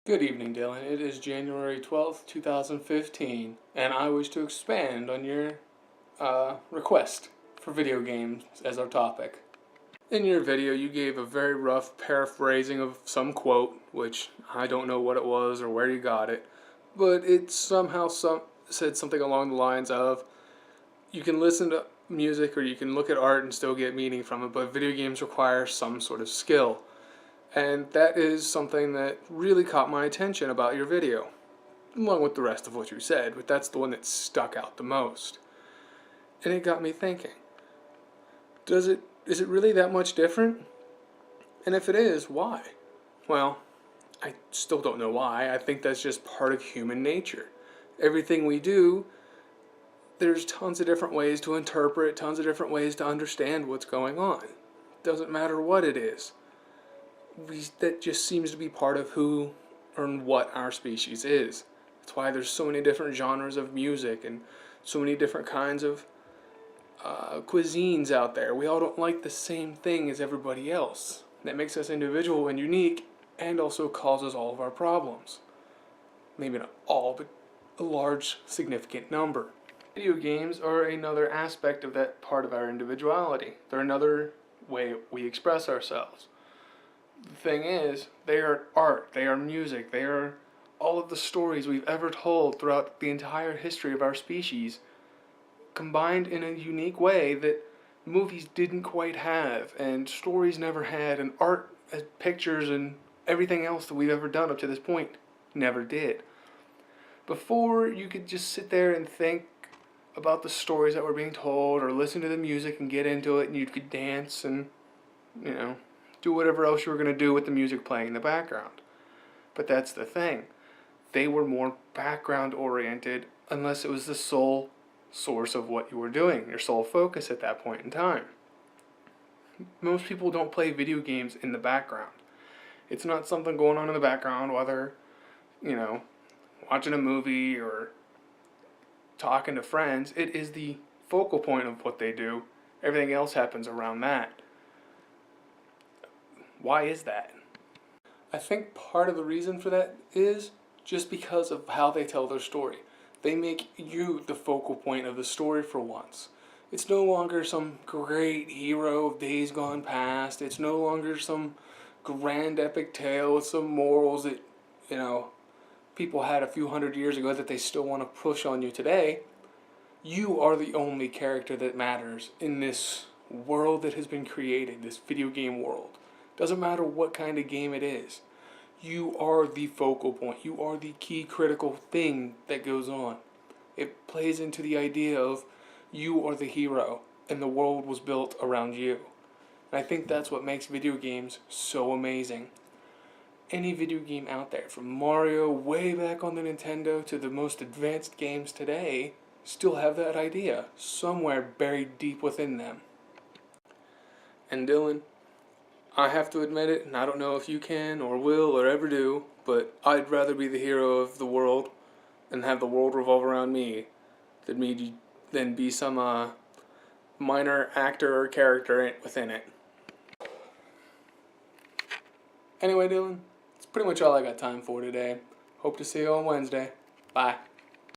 Good evening, Dylan. It is January 12th, 2015, and I wish to expand on your request for video games as our topic. In your video, you gave a very rough paraphrasing of some quote, which I don't know what it was or where you got it, but it somehow said something along the lines of, you can listen to music or you can look at art and still get meaning from it, but video games require some sort of skill. And that is something that really caught my attention about your video, along with the rest of what you said, but that's the one that stuck out the most. And it got me thinking, is it really that much different? And if it is, why? Well, I still don't know why. I think that's just part of human nature. Everything we do, there's tons of different ways to interpret, tons of different ways to understand what's going on. Doesn't matter what it is. That just seems to be part of who or what our species is. That's why there's so many different genres of music and so many different kinds of cuisines out there. We all don't like the same thing as everybody else. That makes us individual and unique, and also causes all of our problems. Maybe not all, but a large, significant number. Video games are another aspect of that part of our individuality. They're another way we express ourselves. The thing is, they are art, they are music, they are all of the stories we've ever told throughout the entire history of our species, combined in a unique way that movies didn't quite have, and stories never had, and art, pictures, and everything else that we've ever done up to this point never did. Before, you could just sit there and think about the stories that were being told, or listen to the music and get into it, and you could dance and, do whatever else you were going to do with the music playing in the background. But that's the thing. They were more background oriented unless it was the sole source of what you were doing, your sole focus at that point in time. Most people don't play video games in the background. It's not something going on in the background while they're, watching a movie or talking to friends. It is the focal point of what they do. Everything else happens around that. Why is that? I think part of the reason for that is just because of how they tell their story. They make you the focal point of the story for once. It's no longer some great hero of days gone past. It's no longer some grand epic tale with some morals that, people had a few hundred years ago that they still want to push on you today. You are the only character that matters in this world that has been created, this video game world. Doesn't matter what kind of game it is. You are the focal point. You are the key critical thing that goes on. It plays into the idea of you are the hero and the world was built around you. And I think that's what makes video games so amazing. Any video game out there, from Mario way back on the Nintendo to the most advanced games today, still have that idea somewhere buried deep within them. And Dylan, I have to admit it, and I don't know if you can or will or ever do, but I'd rather be the hero of the world and have the world revolve around me than be some minor actor or character within it. Anyway, Dylan, that's pretty much all I got time for today. Hope to see you on Wednesday. Bye.